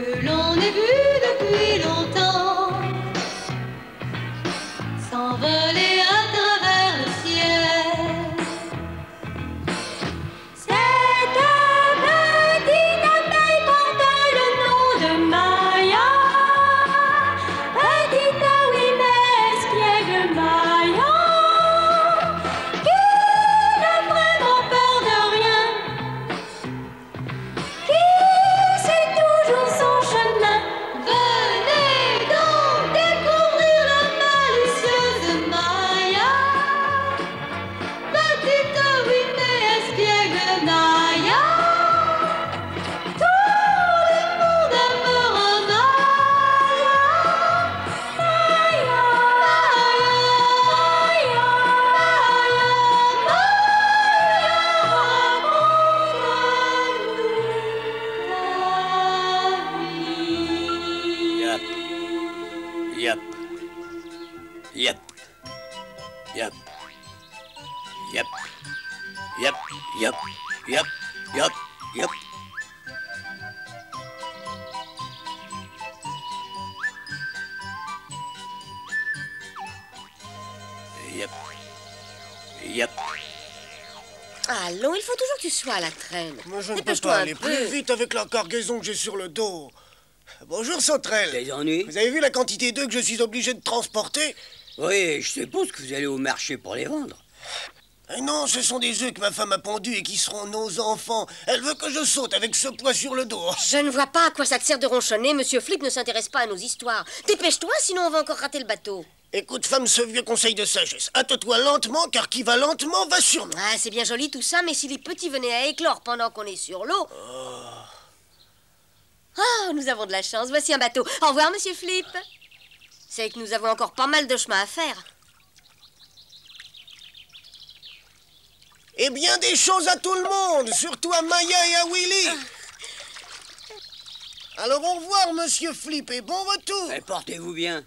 que l'on ait vu depuis longtemps s'envoler à travers le ciel. Cette petite abeille porte le nom de Maya. Petite, oui, mais espiègle Maya, qui n'a vraiment peur de rien, qui suit toujours son chemin. Venez donc découvrir la malicieuse Maya. Petite, oui, mais espiègle Maya, tout le monde aimera Maya. Maya, Maya, Yep. Yep. Yep. Yep. Yep. Yep. Yep. Yep. Yep. Yep. Yep. Allons, il faut toujours que tu sois à la traîne. Moi, je ne peux Dépêche-toi pas un aller peu. plus vite avec la cargaison que j'ai sur le dos. Bonjour, Sauterelle. Des ennuis? Vous avez vu la quantité d'œufs que je suis obligé de transporter? Oui, je suppose que vous allez au marché pour les vendre. Non, ce sont des œufs que ma femme a pondus et qui seront nos enfants. Elle veut que je saute avec ce poids sur le dos. Je ne vois pas à quoi ça te sert de ronchonner. Monsieur Flip ne s'intéresse pas à nos histoires. Dépêche-toi, sinon on va encore rater le bateau. Écoute, femme, ce vieux conseil de sagesse. Hâte-toi lentement, car qui va lentement va sûrement. Ah, c'est bien joli tout ça, mais si les petits venaient à éclore pendant qu'on est sur l'eau... Oh, nous avons de la chance. Voici un bateau. Au revoir, monsieur Flip. C'est que nous avons encore pas mal de chemin à faire. Et bien des choses à tout le monde, surtout à Maya et à Willy. Alors au revoir, monsieur Flip, et bon retour. Et portez-vous bien.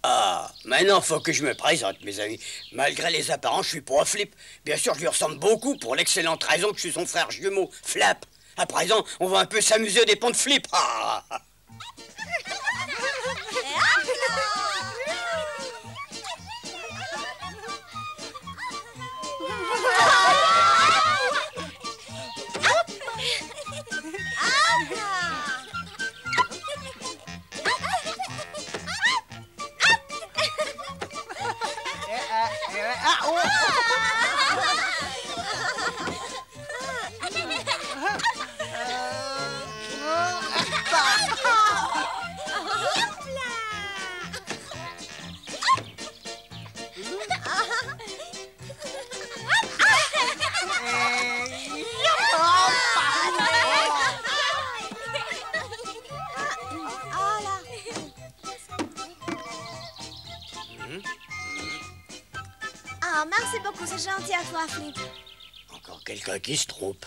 Ah, maintenant, faut que je me présente, mes amis. Malgré les apparences, je suis pas Flip. Bien sûr, je lui ressemble beaucoup pour l'excellente raison que je suis son frère jumeau, Flap. À présent, on va un peu s'amuser des ponts de Flip. Ah. Ah, merci beaucoup, c'est gentil à toi, Flip. Encore quelqu'un qui se trompe.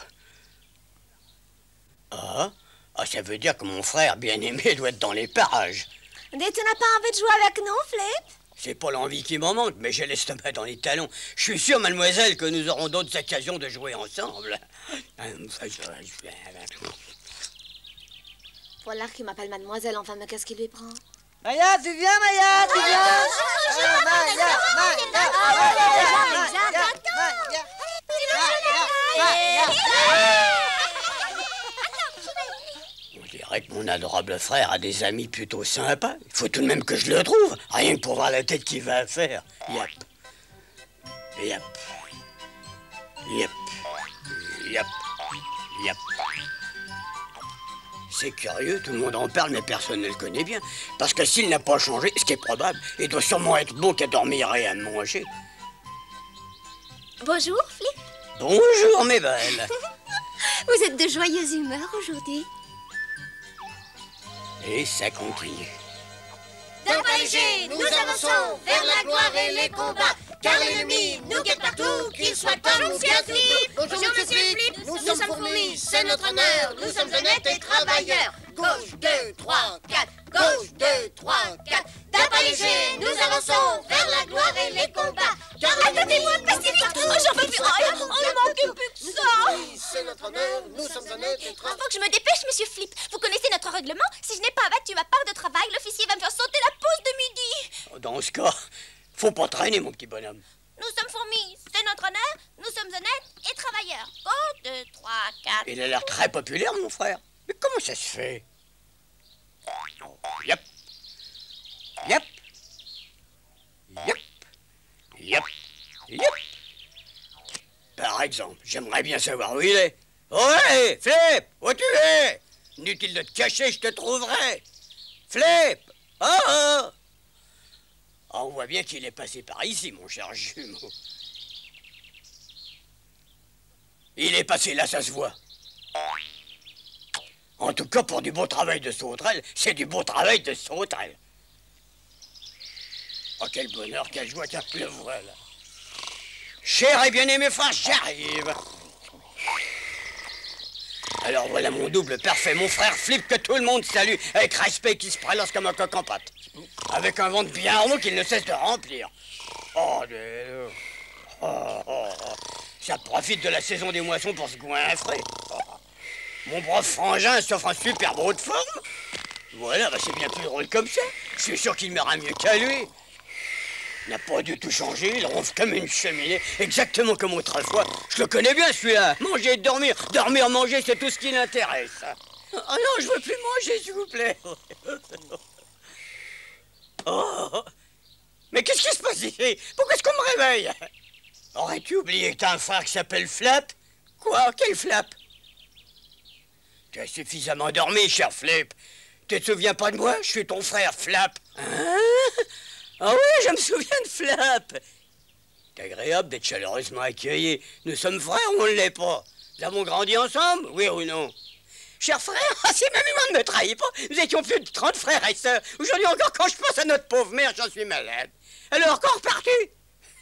Ah, ça veut dire que mon frère bien-aimé doit être dans les parages. Dis, tu n'as pas envie de jouer avec nous, Flip? C'est pas l'envie qui m'en manque, mais j'ai l'estomac dans les talons. Je suis sûr, mademoiselle, que nous aurons d'autres occasions de jouer ensemble. Voilà qui m'appelle mademoiselle, enfin, mais qu'est-ce qui lui prend? Maya, tu viens, Maya, tu viens. On dirait que mon adorable frère a des amis plutôt sympas. Il faut tout de même que je le trouve, rien que pour voir la tête qu'il va faire. Yep. Yep. Yep. Yep. Yep. C'est curieux, tout le monde en parle, mais personne ne le connaît bien. Parce que s'il n'a pas changé, ce qui est probable, il doit sûrement être bon qu'à dormir et à manger. Bonjour, Flip. Bonjour, mes belles. Vous êtes de joyeuse humeur aujourd'hui. Et ça continue. D'un pas léger, nous avançons vers la gloire et les combats. Car l'ennemi nous guette partout, qu'il soit homme ou bien Flip. Bonjour, monsieur Flip. Nous sommes fourmis, c'est notre honneur. Nous sommes honnêtes et travailleurs. Gauche, 2, 3, 4. Gauche, 2, 3, 4. D'un pas léger, nous avançons vers la gloire et les combats. Car attendez-moi, passez vite. Oh, j'en peux plus. Oh, il manque plus que ça. C'est notre honneur, nous sommes honnêtes et Faut que je me dépêche tâche, monsieur Flip. Vous connaissez notre règlement. Si je n'ai pas abattu ma part de travail, l'officier va me faire sauter la pause de midi. Dans ce cas, faut pas traîner, mon petit bonhomme. Nous sommes fourmis, c'est notre honneur. Nous sommes honnêtes et travailleurs. 1, 2, 3, 4. Il a l'air très populaire, mon frère. Mais comment ça se fait? Yep. Yep. Yep. Yep. Yep. Par exemple, j'aimerais bien savoir où il est. Ouais, Flip, où tu es? Inutile de te cacher, je te trouverai. Flip! Oh! On voit bien qu'il est passé par ici, mon cher jumeau. Il est passé là, ça se voit. En tout cas, pour du beau travail de sauterelle, c'est du beau travail de sauterelle. Oh, quel bonheur, quelle joie, tiens, le voilà. Cher et bien-aimé frère, j'arrive. Alors voilà mon double parfait, mon frère Flip, que tout le monde salue, avec respect, qui se prélasse comme un coq en pâte. Avec un ventre bien rond qu'il ne cesse de remplir. Oh, ça profite de la saison des moissons pour se goinfrer. Oh. Mon brave frangin s'offre un super beau de forme. Voilà, bah c'est bien plus drôle comme ça. Je suis sûr qu'il m'ira mieux qu'à lui. Il n'a pas du tout changé, il ronfle comme une cheminée, exactement comme autrefois. Je le connais bien celui-là. Manger et dormir. Dormir, manger, c'est tout ce qui l'intéresse. Oh non, je veux plus manger, s'il vous plaît. Oh. Mais qu'est-ce qui se passe ici? Pourquoi est-ce qu'on me réveille? Aurais-tu oublié que t'as un frère qui s'appelle Flap? Quoi? Quel Flap? Tu as suffisamment dormi, cher Flip. Tu te souviens pas de moi? Je suis ton frère, Flap. Hein? Ah oui, je me souviens de Flap. C'est agréable d'être chaleureusement accueilli. Nous sommes frères ou on ne l'est pas? Nous avons grandi ensemble, oui ou non? Cher frère, si ma mémoire ne me trahit pas, nous étions plus de 30 frères et sœurs. Aujourd'hui encore, quand je pense à notre pauvre mère, j'en suis malade. Alors, quand reparti?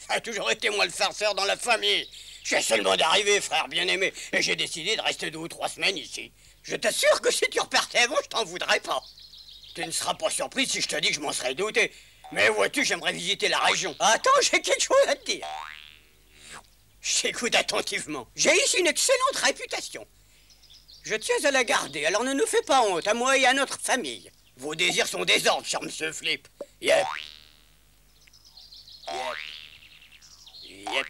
Ça a toujours été moi le farceur dans la famille. Je viens seulement d'arriver, frère bien-aimé, et j'ai décidé de rester 2 ou 3 semaines ici. Je t'assure que si tu repartais avant, je t'en voudrais pas. Tu ne seras pas surpris si je te dis que je m'en serais douté. Mais vois-tu, j'aimerais visiter la région. Attends, j'ai quelque chose à te dire. Je t'écoute attentivement. J'ai ici une excellente réputation. Je tiens à la garder, alors ne nous fais pas honte, à moi et à notre famille. Vos désirs sont des ordres, cher monsieur Flip. Yep. Yep. Yep.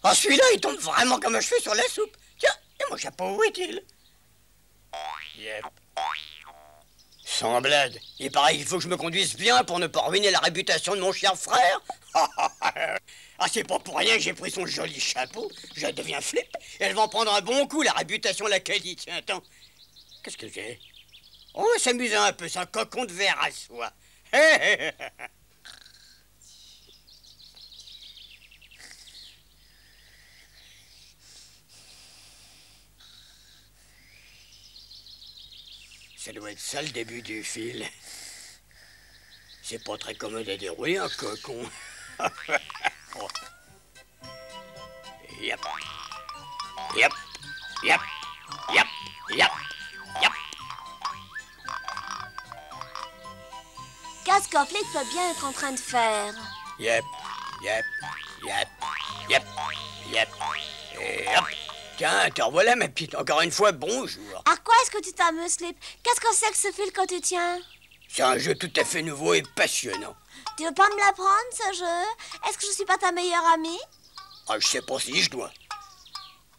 Ah, celui-là, il tombe vraiment comme un cheveu sur la soupe. Tiens, et mon chapeau, où est-il? Yep. Sans blague. Il paraît qu'il faut que je me conduise bien pour ne pas ruiner la réputation de mon cher frère. Ah, c'est pas pour rien que j'ai pris son joli chapeau. Je deviens Flip. Et elle va en prendre un bon coup, la réputation à laquelle il tient tant. Qu'est-ce que j'ai? On va s'amuser un peu, c'est un cocon de verre à soie. Ça doit être ça le début du fil. C'est pas très commode à dérouler un cocon. Yep. Yep. Yep. Yep. Yep. Yep. Qu'est-ce qu'un Flip peut bien être en train de faire? Yep. Yep. Yep. Yep. Yep. Yep. Tiens, te revoilà, ma petite. Encore une fois, bonjour. À quoi est-ce que tu t'amuses, Flip? Qu'est-ce que c'est que ce fil que tu tiens? C'est un jeu tout à fait nouveau et passionnant. Tu veux pas me l'apprendre, ce jeu? Est-ce que je suis pas ta meilleure amie? Ah, je sais pas si je dois.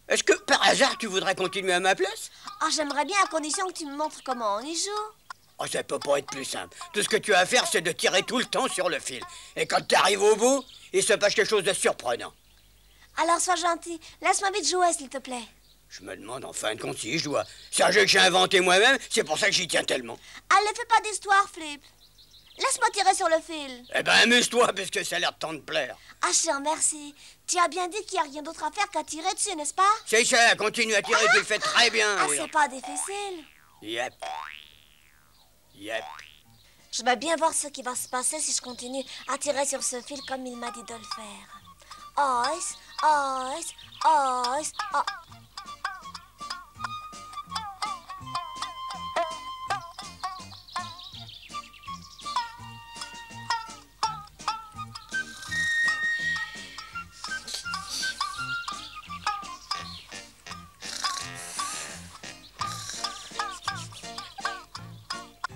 Est-ce que, par hasard, tu voudrais continuer à ma place? Ah, j'aimerais bien à condition que tu me montres comment on y joue. Oh, ça peut pas être plus simple. Tout ce que tu as à faire, c'est de tirer tout le temps sur le fil. Et quand tu arrives au bout, il se passe quelque chose de surprenant. Alors sois gentil, laisse-moi vite jouer, s'il te plaît. Je me demande en fin de compte si je dois. C'est un jeu que j'ai inventé moi-même, c'est pour ça que j'y tiens tellement. Ah, ne fais pas d'histoire, Flip. Laisse-moi tirer sur le fil. Eh ben, amuse-toi, parce que ça a l'air de t'en plaire. Ah, je te remercie. Tu as bien dit qu'il n'y a rien d'autre à faire qu'à tirer dessus, n'est-ce pas? C'est ça, continue à tirer, tu le fais très bien. Ah, oui. c'est pas difficile. Yep. Yep. Je vais bien voir ce qui va se passer si je continue à tirer sur ce fil comme il m'a dit de le faire. Ice, ice, ice, oh.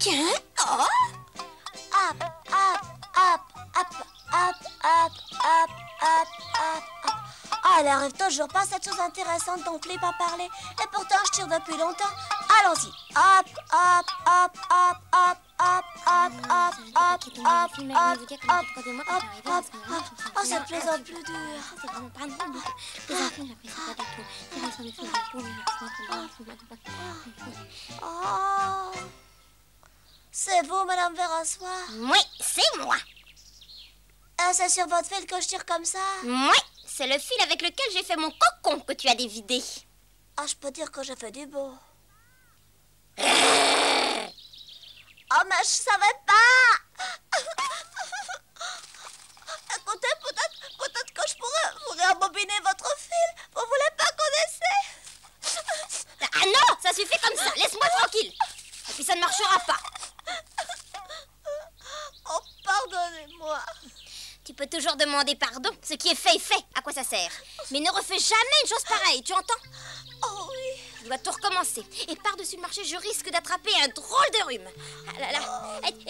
Tiens, oh. Hop, hop, hop, hop, hop, hop, hop, hop, hop, hop. Ah, elle arrive toujours pas cette chose intéressante dont Flip a parlé. Et pourtant, je tire depuis longtemps. Allons-y. Hop, hop, hop, hop, hop, hop, hop, hop, hop, hop, hop, hop, hop, hop, hop. Oh, c'est de plus en plus dur. C'est vraiment pas drôle. Les enfants, j'apprécie pas du tout. C'est vrai, j'en ai fait beaucoup, mais Oh. C'est vous, Madame Verassois? oui, c'est moi. C'est sur votre fil que je tire comme ça? Oui, c'est le fil avec lequel j'ai fait mon cocon que tu as dévidé. Ah, je peux dire que j'ai fait du beau. Oh, mais je savais pas! Écoutez, peut-être que je pourrais embobiner votre fil. Vous voulez pas qu'on essaie? Ah non, ça suffit comme ça, laisse-moi tranquille. Et puis ça ne marchera pas. Oh, pardonnez-moi. Tu peux toujours demander pardon. Ce qui est fait est fait. À quoi ça sert? Mais ne refais jamais une chose pareille, tu entends? Oh oui. Tu dois tout recommencer. Et par-dessus le marché, je risque d'attraper un drôle de rhume. Ah là là. Oh là là.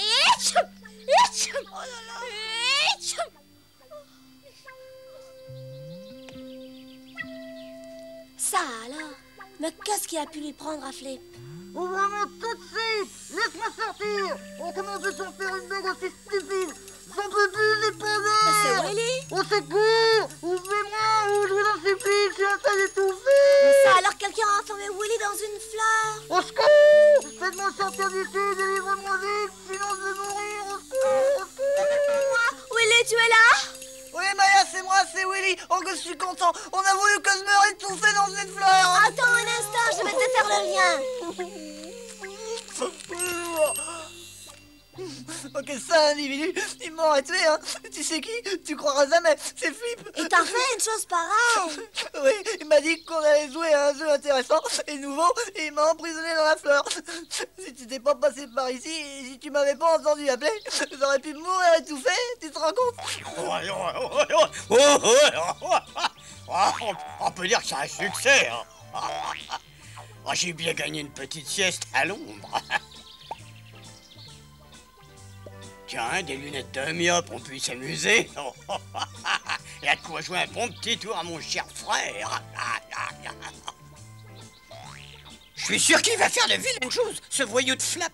Ça alors? Mais qu'est-ce qui a pu lui prendre à Flip? Ouvre-moi tout de suite! Laisse-moi sortir! On commence de s'en faire une blague aussi stupide! J'en peux plus, j'ai pas Mais c'est d'air! Willy. Au secours! Ouvrez-moi! Ou je vous en supplie, je suis en train d'étouffer! Ça alors, quelqu'un a enfermé Willy dans une fleur? Au secours! Faites-moi sortir d'ici, délivrez-moi vite! Sinon je vais mourir! Au secours! Au secours! Willy, tu es là? Oui, Maya, c'est moi, c'est Willy! Oh, que je suis content! On a voulu que je meure étouffé dans une fleur! Attends un instant, je vais te faire le lien. Ok, ça, individu, il m'aurait tué, hein. Tu sais qui? Tu croiras jamais, c'est Flip. Et t'as fait une chose pareille? Oui, il m'a dit qu'on allait jouer à un jeu intéressant et nouveau, et il m'a emprisonné dans la fleur. Si tu t'es pas passé par ici, et si tu m'avais pas entendu appeler, j'aurais pu mourir étouffé, tu te rends compte? On peut dire que c'est un succès. Hein. J'ai bien gagné une petite sieste à l'ombre. Tiens, des lunettes de myope, on peut s'amuser. Il y a de quoi jouer un bon petit tour à mon cher frère. Je suis sûr qu'il va faire de vilaines choses, ce voyou de Flap.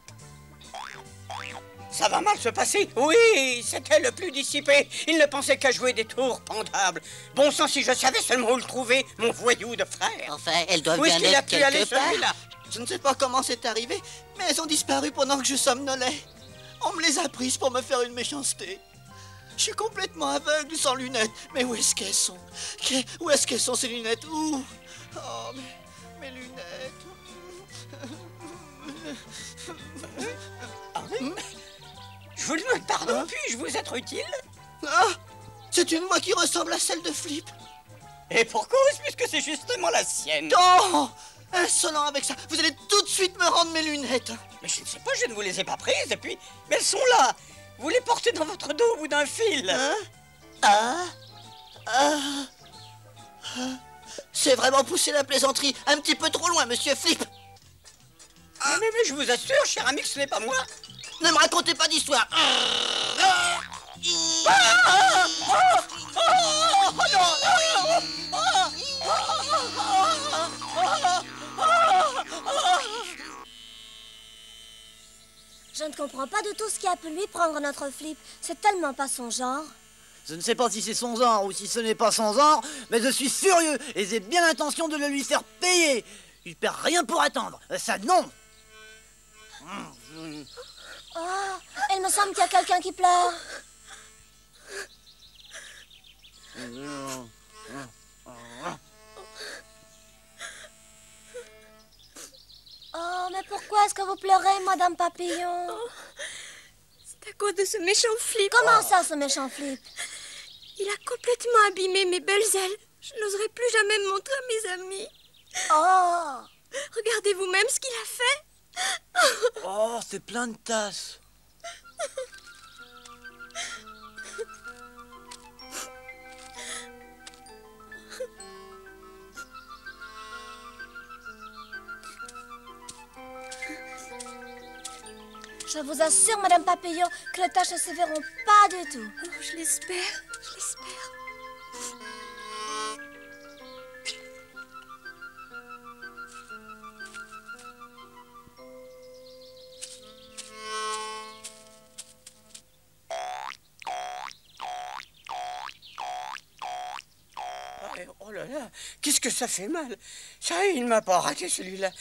Ça va mal se passer. Oui, c'était le plus dissipé. Il ne pensait qu'à jouer des tours pendables. Bon sang, si je savais seulement où le trouver, mon voyou de frère. Enfin, elles doivent Où est-ce bien qu'il a être pu aller, quelque part. celui-là? Je ne sais pas comment c'est arrivé, mais elles ont disparu pendant que je somnolais. On me les a prises pour me faire une méchanceté. Je suis complètement aveugle, sans lunettes. Mais où est-ce qu'elles sont? Où est-ce qu'elles sont, ces lunettes? Où? Oh, mes lunettes. Je vous demande pardon, puis-je vous être utile? Ah! C'est une voix qui ressemble à celle de Flip. Et pour cause, puisque c'est justement la sienne. Oh! Insolent avec ça. Vous allez tout de suite me rendre mes lunettes. Mais je ne sais pas, je ne vous les ai pas prises, et puis... Mais elles sont là. Vous les portez dans votre dos au bout d'un fil. Hein? C'est vraiment pousser la plaisanterie un petit peu trop loin, monsieur Flip. Mais je vous assure, cher ami, que ce n'est pas moi. Ne me racontez pas d'histoire. Je ne comprends pas du tout ce qui a pu lui prendre notre Flip. C'est tellement pas son genre. Je ne sais pas si c'est son genre ou si ce n'est pas son genre, mais je suis furieux et j'ai bien l'intention de le lui faire payer. Il perd rien pour attendre. Ça, non. Oh, il me semble qu'il y a quelqu'un qui pleure. Oh, mais pourquoi est-ce que vous pleurez, Madame Papillon? C'est à cause de ce méchant Flip. Comment ça, ce méchant Flip? Il a complètement abîmé mes belles ailes. Je n'oserai plus jamais me montrer à mes amis. Oh! Regardez vous-même ce qu'il a fait. Oh, c'est plein de tasses. Je vous assure, Madame Papillon, que les taches ne se verront pas du tout. Oh, je l'espère, je l'espère. Oh là là, qu'est-ce que ça fait mal. Ça, il ne m'a pas raté celui-là.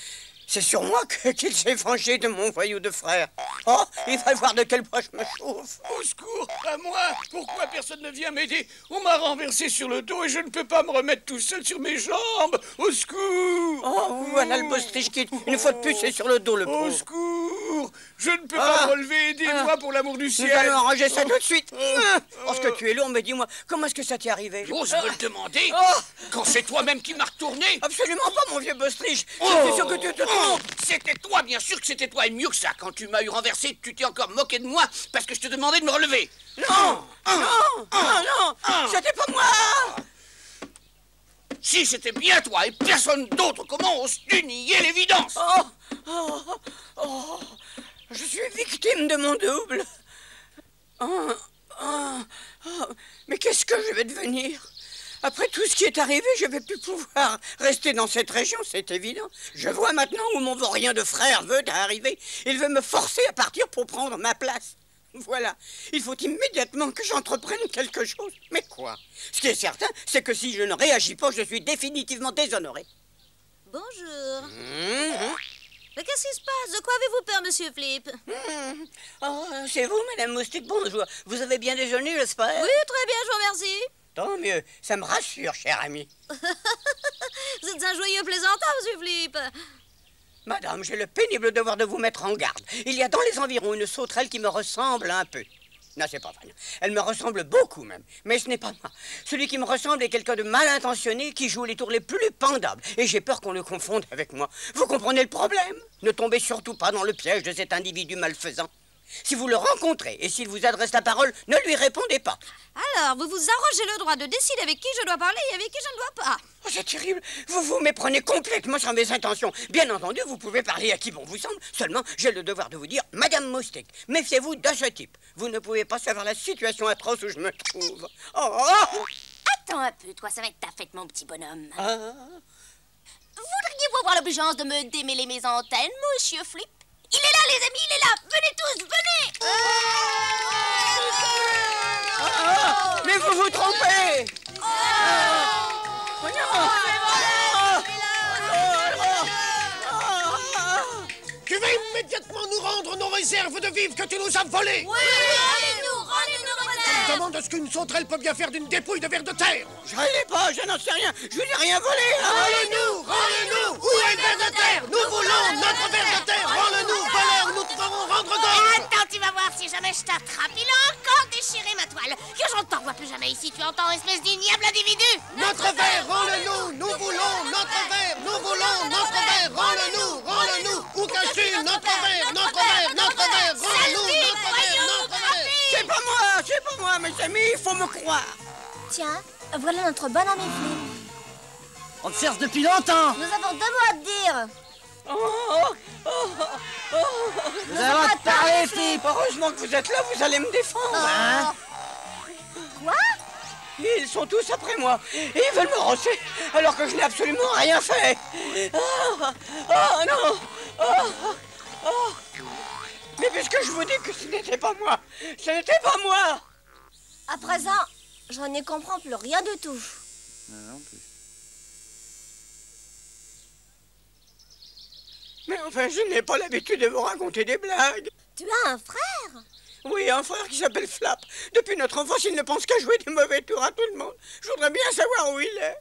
C'est sur moi qu'il s'est vengé de mon voyou de frère. Oh, il va voir de quel bois je me chauffe. Au secours, à moi! Pourquoi personne ne vient m'aider? On m'a renversé sur le dos et je ne peux pas me remettre tout seul sur mes jambes! Au secours! Oh, voilà le Bostriche qui, une fois de plus, c'est sur le dos, le pauvre. Au secours! Je ne peux pas me relever, aidez-moi pour l'amour du Nous ciel! allons arranger ça tout de suite. Lorsque tu es lourd, mais dis-moi, comment est-ce que ça t'est arrivé? J'ose me le demander? Quand c'est toi-même qui m'as retourné? Absolument pas, mon vieux Bostriche. J'étais sûr que tu te trompes. C'était toi, bien sûr que c'était toi, et mieux que ça. Quand tu m'as eu renversé, tu t'es encore moqué de moi parce que je te demandais de me relever. Non, c'était pas moi. Si c'était bien toi et personne d'autre, comment oses-tu nier l'évidence? Je suis victime de mon double. Mais qu'est-ce que je vais devenir? Après tout ce qui est arrivé, je vais plus pouvoir rester dans cette région, c'est évident. Je vois maintenant où mon vaurien de frère veut arriver. Il veut me forcer à partir pour prendre ma place. Voilà, il faut immédiatement que j'entreprenne quelque chose. Mais quoi? Ce qui est certain, c'est que si je ne réagis pas, je suis définitivement déshonoré. Bonjour. Mais qu'est-ce qui se passe? De quoi avez-vous peur, Monsieur Flip? Oh, c'est vous, Madame Moustique, bonjour. Vous avez bien déjeuné, j'espère? Oui, très bien, je vous remercie. Tant mieux, ça me rassure, cher ami. Vous êtes un joyeux plaisantin, Monsieur Flip. Madame, j'ai le pénible devoir de vous mettre en garde. Il y a dans les environs une sauterelle qui me ressemble un peu. Non, c'est pas vrai. Elle me ressemble beaucoup même. Mais ce n'est pas moi. Celui qui me ressemble est quelqu'un de mal intentionné qui joue les tours les plus pendables. Et j'ai peur qu'on le confonde avec moi. Vous comprenez le problème? Ne tombez surtout pas dans le piège de cet individu malfaisant. Si vous le rencontrez et s'il vous adresse la parole, ne lui répondez pas. Alors, vous vous arrogez le droit de décider avec qui je dois parler et avec qui je ne dois pas. Oh, c'est terrible. Vous vous méprenez complètement sur mes intentions. Bien entendu, vous pouvez parler à qui bon vous semble. Seulement, j'ai le devoir de vous dire, Madame Moustique, méfiez-vous de ce type. Vous ne pouvez pas savoir la situation atroce où je me trouve. Attends un peu, toi, ça va être ta fête, mon petit bonhomme. Voudriez-vous avoir l'obligeance de me démêler mes antennes, Monsieur Flip? Il est là, les amis, il est là. Venez tous, venez. Mais vous vous trompez. Tu vas immédiatement nous rendre nos réserves de vivres que tu nous as volées. Oui, rendez-nous nos réserves. Je demande ce qu'une sauterelle peut bien faire d'une dépouille de vers de terre. Je n'ai pas, je n'en sais rien. Je n'ai rien volé. Rends-le-nous, rends-le-nous. Où est le ver de terre? Nous voulons notre ver de terre. Rends-le-nous, voleur, nous te ferons rendre gorge. Attends, tu vas voir si jamais je t'attrape. Il a encore déchiré ma toile. Que je ne t'en vois plus jamais ici, tu entends, espèce d'ignoble individu? Notre verre, rends-le-nous. Nous voulons notre verre. Nous voulons notre verre. Rends-le-nous, rends-le-nous. Où caches-tu notre verre, notre verre, notre verre? Rends-le-nous, notre verre, notre verre. C'est pas moi, mes amis, il faut me croire. Tiens, voilà notre bon ami Flip. On te cherche depuis longtemps. Nous avons 2 mots à te dire. Nous allons te parler, Flip. Heureusement que vous êtes là, vous allez me défendre. Hein? Quoi? Ils sont tous après moi et ils veulent me rosser alors que je n'ai absolument rien fait. Mais puisque je vous dis que ce n'était pas moi, ce n'était pas moi. À présent, je n'y comprends plus rien du tout. Non plus. Mais enfin, je n'ai pas l'habitude de vous raconter des blagues. Tu as un frère? Oui, un frère qui s'appelle Flap. Depuis notre enfance, il ne pense qu'à jouer des mauvais tours à tout le monde. Je voudrais bien savoir où il est.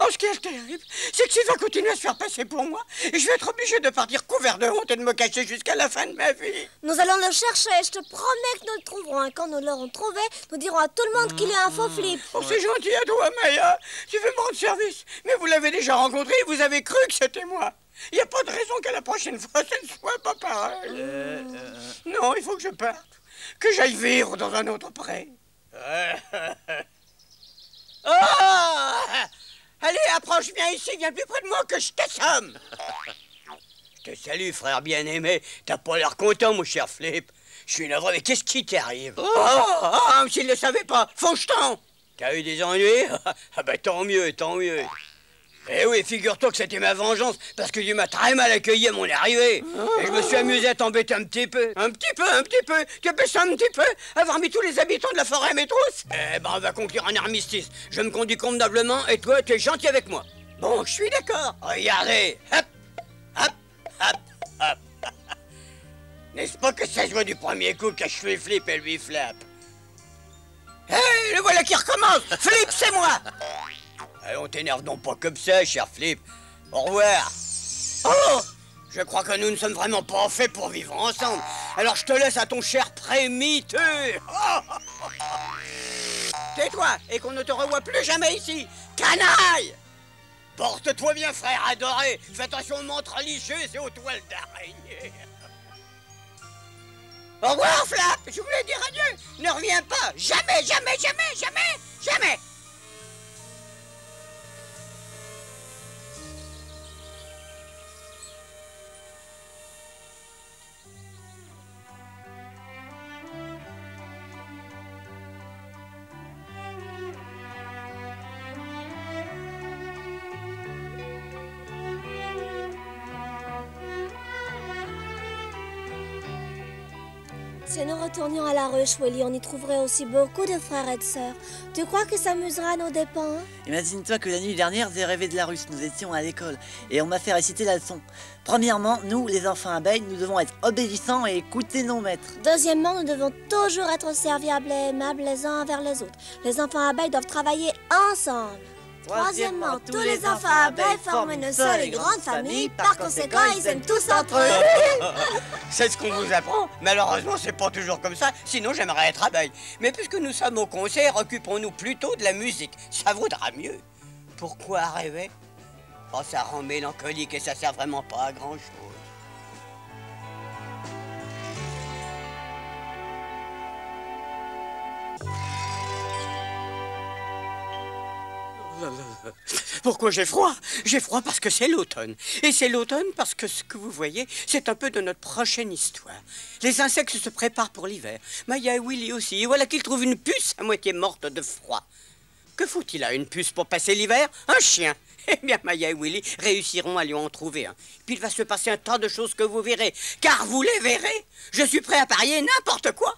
Oh, ce qui est terrible, c'est que s'il va continuer à se faire passer pour moi, je vais être obligé de partir couvert de honte et de me cacher jusqu'à la fin de ma vie. Nous allons le chercher, je te promets que nous le trouverons. Et quand nous l'aurons trouvé, nous dirons à tout le monde qu'il est un faux Flip. Oh, c'est gentil à toi, Maya. Tu veux me rendre service. Mais vous l'avez déjà rencontré et vous avez cru que c'était moi. Il n'y a pas de raison qu'à la prochaine fois, ça ne soit pas pareil. Non, il faut que je parte. Que j'aille vivre dans un autre pré. Allez, approche, viens ici, viens plus près de moi que je t'assomme. Je te salue, frère bien-aimé. T'as pas l'air content, mon cher Flip. Je suis navré, mais qu'est-ce qui t'arrive? S'il ne le savait pas, faucheton! T'as eu des ennuis? Ah ben tant mieux, tant mieux. Eh oui, figure-toi que c'était ma vengeance, parce que tu m'as très mal accueilli à mon arrivée. Et je me suis amusé à t'embêter un petit peu. Un petit peu. Tu appelles ça un petit peu? Avoir mis tous les habitants de la forêt à mes trousses? Eh ben, on va conclure un armistice. Je me conduis convenablement, et toi, tu es gentil avec moi. Bon, je suis d'accord. Regardez. Hop, hop, hop, hop. N'est-ce pas que ça se voit du premier coup que je fais Flip et lui Flap? Hé, le voilà qui recommence. Flip, c'est moi. On t'énerve donc pas comme ça, cher Flip. Au revoir. Oh! Je crois que nous ne sommes vraiment pas faits pour vivre ensemble. Alors je te laisse à ton cher prémiteux. Tais-toi et qu'on ne te revoie plus jamais ici. Canaille! Porte-toi bien, frère adoré. Fais attention aux montres religieuses et aux toiles d'araignée. Au revoir, Flap. Je voulais dire adieu. Ne reviens pas. Jamais, jamais, jamais, jamais, jamais. Si nous retournions à la ruche, Willy, on y trouverait aussi beaucoup de frères et de sœurs. Tu crois que ça amusera à nos dépens? Imagine-toi que la nuit dernière, j'ai rêvé de la ruche. Nous étions à l'école et on m'a fait réciter la leçon. Premièrement, nous, les enfants abeilles, nous devons être obéissants et écouter nos maîtres. Deuxièmement, nous devons toujours être serviables et aimables les uns envers les autres. Les enfants abeilles doivent travailler ensemble. Troisièmement, tous les enfants abeilles forment une seule et grande famille. Par conséquent, ils aiment tous entre eux. C'est ce qu'on vous apprend. Malheureusement, c'est pas toujours comme ça. Sinon, j'aimerais être abeille. Mais puisque nous sommes au concert, occupons-nous plutôt de la musique. Ça vaudra mieux. Pourquoi rêver? Oh, ça rend mélancolique et ça sert vraiment pas à grand-chose. Pourquoi j'ai froid? J'ai froid parce que c'est l'automne. Et c'est l'automne parce que ce que vous voyez, c'est un peu de notre prochaine histoire. Les insectes se préparent pour l'hiver. Maya et Willy aussi. Et voilà qu'ils trouvent une puce à moitié morte de froid. Que faut-il à une puce pour passer l'hiver? Un chien. Eh bien, Maya et Willy réussiront à lui en trouver un. Puis il va se passer un tas de choses que vous verrez. Car vous les verrez. Je suis prêt à parier n'importe quoi.